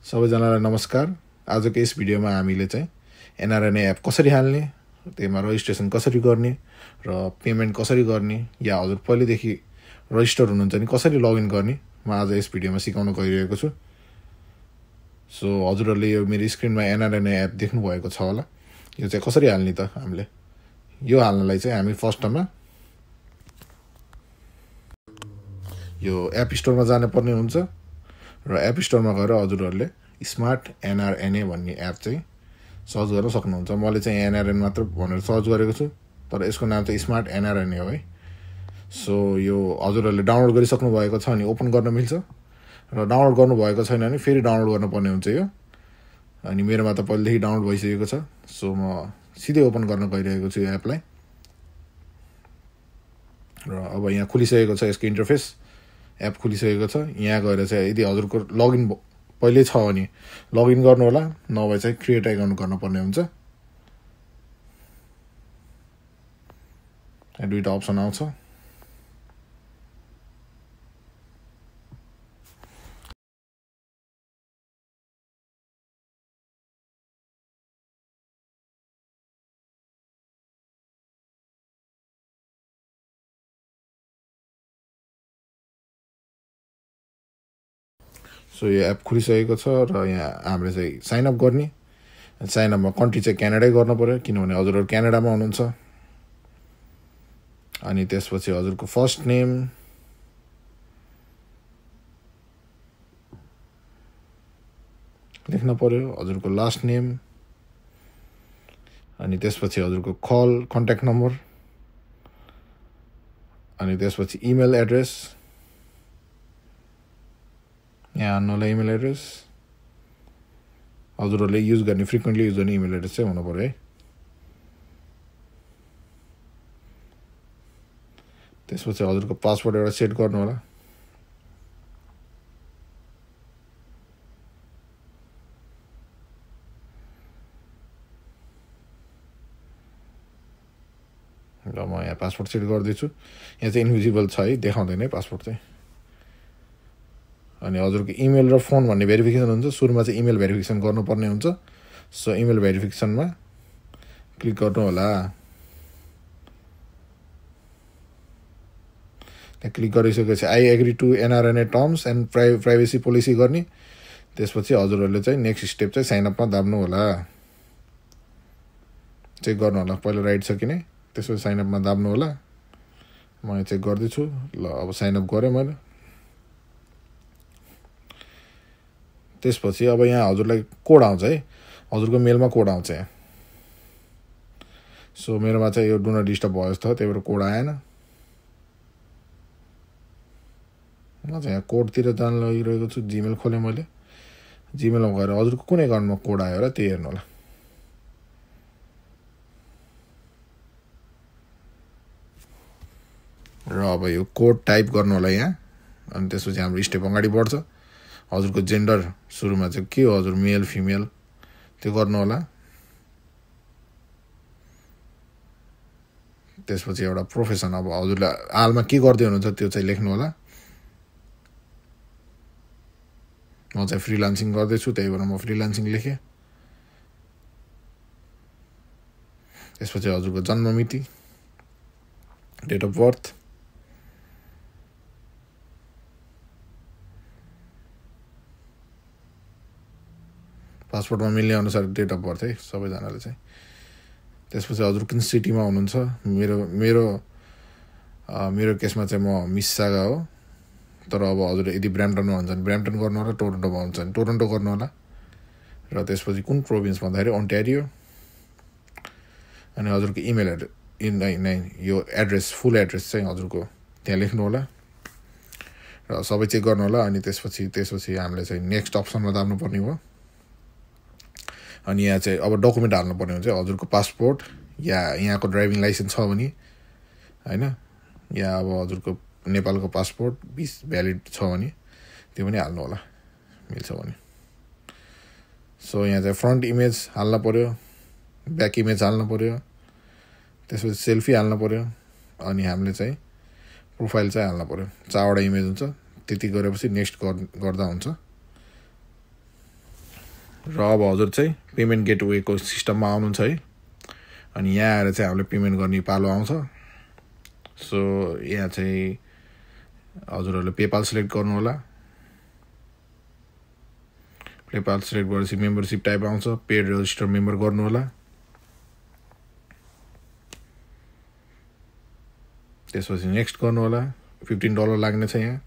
सबैजनालाई नमस्कार। आजको यस भिडियोमा हामीले चाहिँ एनआरएनए एप कसरी हाल्ने, त्यसमा रजिस्ट्रेसन कसरी गर्ने र पेमेन्ट कसरी गर्ने, या हजुर पहिलेदेखि रजिस्टर हुनुहुन्छ नि कसरी लगइन गर्ने म आज यस भिडियोमा सिकाउन गइरहेको छु। सो हजुरहरूले यो मेरो स्क्रिनमा एनआरएनए एप देख्नु भएको छ होला। यो चाहिँ कसरी हाल्ने त हामीले? यो हाल्नलाई चाहिँ हामी फर्स्टमा यो एप स्टोरमा जानुपर्ने हुन्छ र एप स्टोरमा गएर हजुरहरूले स्मार्ट एनआरएनए भन्ने एप चाहिँ सर्च गर्न सक्नुहुन्छ। मैले चाहिँ एनआरएन मात्र भनेर सर्च गरेको छु, तर यसको नाम चाहिँ स्मार्ट एनआरएनए हो है। सो यो हजुरहरूले डाउनलोड गरिसक्नु भएको छ भने ओपन गर्न मिल्छ, र डाउनलोड गर्नुभएको छैन भने फेरि डाउनलोड गर्नुपर्ने हुन्छ यो। अनि मेरोमा त पहिलेदेखि डाउनलोड भइसकेको छ, सो म सिधै ओपन गर्न गइरहेको छु यो एपलाई। र अब यहाँ खुलिसकेको छ यसको इन्टरफेस, एप खुलिसकेको छ। यहाँ गएर चाहिँ यदि हजुरको लगइन पहिले छ भने लगइन गर्नु होला, नभए चाहिँ क्रिएट एकाउन्ट गर्नुपर्ने हुन्छ। दुईटा अप्सन आउँछ। सो यो एप खुलिसकेको छ र यहाँ हामीले चाहिँ साइनअप गर्ने। साइनअपमा कन्ट्री चाहिँ क्यानाडै गर्नु पऱ्यो, किनभने हजुरहरू क्यानाडामा हुनुहुन्छ। अनि त्यसपछि हजुरको फर्स्ट नेम, लेख्न पऱ्यो, हजुरको लास्ट नेम, अनि त्यसपछि हजुरको कन्ट्याक्ट नम्बर, अनि त्यसपछि इमेल एड्रेस, यहाँ हान्नुलाई इमेल एड्रेस हजुरहरूले युज गर्ने फ्रिक्वेन्टली युज गर्ने इमेल एड्रेस चाहिँ हुनु पऱ्यो है। त्यसपछि हजुरको पासवर्ड एउटा सेट गर्नु होला। र म यहाँ पासवर्ड सेट गर्दैछु। यहाँ चाहिँ इन्भिजिबल छ है, देखाउँदैन है पासवर्ड चाहिँ। अनि हजुरको इमेल र फोन भन्ने भेरिफिकेसन हुन्छ। सुरुमा चाहिँ इमेल भेरिफिकेसन गर्नुपर्ने हुन्छ। सो इमेल भेरिफिकेसनमा क्लिक गर्नु होला। त्यहाँ क्लिक गरिसकेपछि I agree to NRNA terms and privacy policy गर्ने। त्यसपछि हजुरहरूले चाहिँ नेक्स्ट स्टेप चाहिँ साइनअपमा दाब्नु होला। चेक गर्नु होला पहिला राइट छ कि नै, त्यसपछि साइनअपमा दाब्नु होला। म यहाँ चेक गर्दैछु। ल अब साइनअप गरेँ मैले। त्यसपछि अब यहाँ हजुरलाई कोड आउँछ है, हजुरको मेलमा कोड आउँछ यहाँ। सो मेरोमा चाहिँ यो डु नट डिस्टर्ब भयो जस्तो, त्यही भएर कोड आएन। म चाहिँ यहाँ कोडतिर जान लागिरहेको छु। जिमेल खोलेँ मैले। जिमेलमा गएर हजुरको कुन एकाउन्टमा कोड आयो होला त्यो हेर्नु होला। र अब यो कोड टाइप गर्नु होला यहाँ। अनि त्यसपछि हाम्रो स्टेप अगाडि बढ्छ। हजुरको जेन्डर सुरुमा चाहिँ के हो, हजुर मेल फिमेल त्यो गर्नु होला। त्यसपछि एउटा प्रोफेसन, अब हजुरले हालमा के गर्दै हुनुहुन्छ त्यो चाहिँ लेख्नु होला। म चाहिँ फ्रिलान्सिङ गर्दैछु, त्यही भएर म फ्रिलान्सिङ लेखेँ। त्यसपछि हजुरको जन्म मिति, डेट अफ बर्थ, पासपोर्टमा मिल्ने अनुसार डेट अफ बर्थ है सबैजनाले चाहिँ। त्यसपछि हजुर कुन सिटीमा हुनुहुन्छ। मेरो केसमा चाहिँ म मिसिसागा हो, तर अब हजुर यदि ब्र्याम्पटनमा हुन्छ भने ब्र्याम्पटन गर्नु होला, टोरन्टोमा हुन्छ भने टोरन्टो गर्नु होला। र त्यसपछि कुन प्रोभिन्स भन्दाखेरि ओन्टारियो। अनि हजुरको इमेल एड्रेस यो एड्रेस फुल एड्रेस चाहिँ हजुरको त्यहाँ लेख्नु होला र सबै चेक गर्नु होला। अनि त्यसपछि हामीले चाहिँ नेक्स्ट अप्सनमा दाब्नुपर्ने हो। अनि यहाँ चाहिँ अब डकुमेन्ट हाल्नुपर्ने हुन्छ। हजुरको पासपोर्ट या यहाँको ड्राइभिङ लाइसेन्स छ भने होइन, या अब हजुरको नेपालको पासपोर्ट 20 भ्यालिड छ भने त्यो पनि हाल्नु होला, मिल्छ भने। सो यहाँ चाहिँ फ्रन्ट इमेज हाल्नु पऱ्यो, ब्याक इमेज हाल्नु पऱ्यो, त्यसपछि सेल्फी हाल्नु पऱ्यो। अनि हामीले चाहिँ प्रोफाइल चाहिँ हाल्नु पऱ्यो। 4वटा इमेज हुन्छ। त्यति गरेपछि नेक्स्ट गर्दा हुन्छ। र अब हजुर चाहिँ पेमेन्ट गेटवेको सिस्टममा आउनुहुन्छ है। अनि यहाँ आएर चाहिँ हामीले पेमेन्ट गर्ने पालो आउँछ। सो यहाँ चाहिँ हजुरहरूले पेपाल सिलेक्ट गर्नु होला। पेपाल सिलेक्ट गरेपछि मेम्बरसिप टाइप आउँछ, पेड रजिस्टर मेम्बर गर्नु होला। त्यसपछि नेक्स्ट गर्नु होला। $15 लाग्ने छ यहाँ।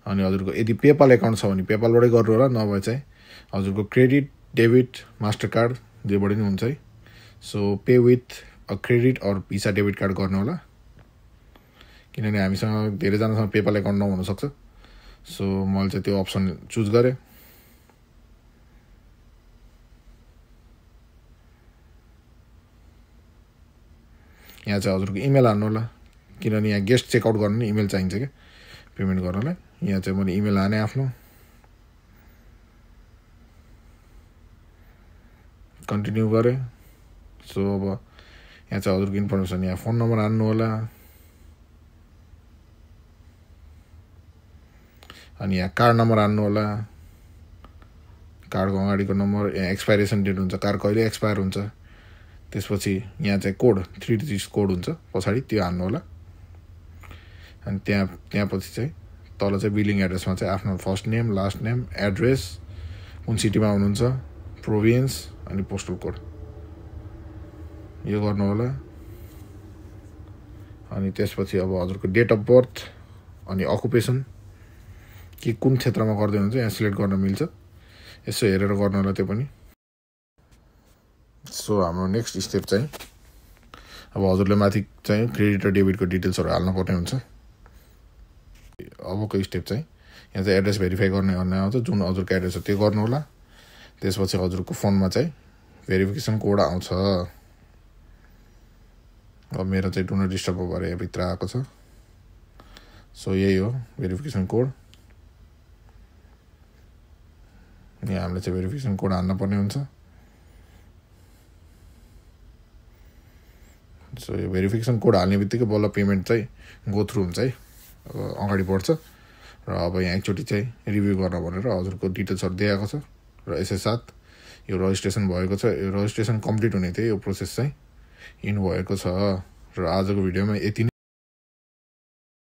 अनि हजुरको यदि पेपाल एकाउन्ट छ भने पेपालबाटै गर्नु होला, नभए चाहिँ हजुरको क्रेडिट, डेबिट, मास्टर कार्ड जेबाट नि हुन्छ है। So pay with a credit or Visa debit card गर्नु होला, किनभने हामीसँग धेरैजनासँग पेपाल एकाउन्ट नहुनसक्छ। सो मैले चाहिँ त्यो अप्सन चुज गरेँ। यहाँ चाहिँ हजुरको इमेल हान्नु होला, किनभने यहाँ गेस्ट चेकआउट गर्नु नि इमेल चाहिन्छ क्या पेमेन्ट गर्नलाई। यहाँ चाहिँ मैले इमेल हाने आफ्नो, कन्टिन्यू गरेँ। सो अब यहाँ चाहिँ हजुरको इन्फर्मेसन, यहाँ फोन नम्बर हान्नु होला। अनि यहाँ कार्ड नम्बर हान्नु होला, कार्डको अगाडिको नम्बर। यहाँ एक्सपाइरेसन डेट हुन्छ, कार्ड कहिले एक्सपायर हुन्छ। त्यसपछि यहाँ चाहिँ कोड 3 डिजिट कोड हुन्छ पछाडि, त्यो हान्नु होला। अनि त्यहाँ पछि चाहिँ तल चाहिँ बिलिङ एड्रेसमा चाहिँ आफ्नो first name, last name, address, कुन सिटीमा हुनुहुन्छ, प्रोभिन्स, अनि पोस्टल कोड यो गर्नु होला। अनि त्यसपछि अब हजुरको डेट अफ बर्थ अनि अकुपेसन कि कुन क्षेत्रमा गर्दै हुनुहुन्छ यहाँ सिलेक्ट गर्न मिल्छ। यसो हेरेर गर्नु होला त्यो पनि। सो हाम्रो नेक्स्ट स्टेप चाहिँ अब हजुरले माथि चाहिँ क्रेडिट र डेबिटको डिटेल्सहरू हाल्नुपर्ने हुन्छ। अबको स्टेप चाहिँ यहाँ चाहिँ एड्रेस भेरिफाई गर्ने आउँछ, जुन हजुरको एड्रेस हो त्यो गर्नु होला। त्यसपछि हजुरको फोनमा चाहिँ भेरिफिकेसन कोड आउँछ। अब मेरो चाहिँ डु नट डिस्टर्ब भएर भित्र आएको छ। सो यही हो भेरिफिकेसन कोड। यहाँ हामीले चाहिँ भेरिफिकेसन कोड हाल्न पर्ने हुन्छ। सो यो भेरिफिकेसन कोड हाल्ने बित्तिकै बल्ल पेमेन्ट चाहिँ गो थ्रु हुन्छ है, अगाडि बढ्छ। र अब यहाँ एकचोटि चाहिँ रिभ्यू गर्न भनेर हजुरको डिटेल्सहरू दिएको छ र यसै साथ यो रजिस्ट्रेसन भएको छ। यो रजिस्ट्रेसन कम्प्लिट हुने थियो, यो प्रोसेस चाहिँ इन भएको छ। र आजको भिडियोमा यति नै।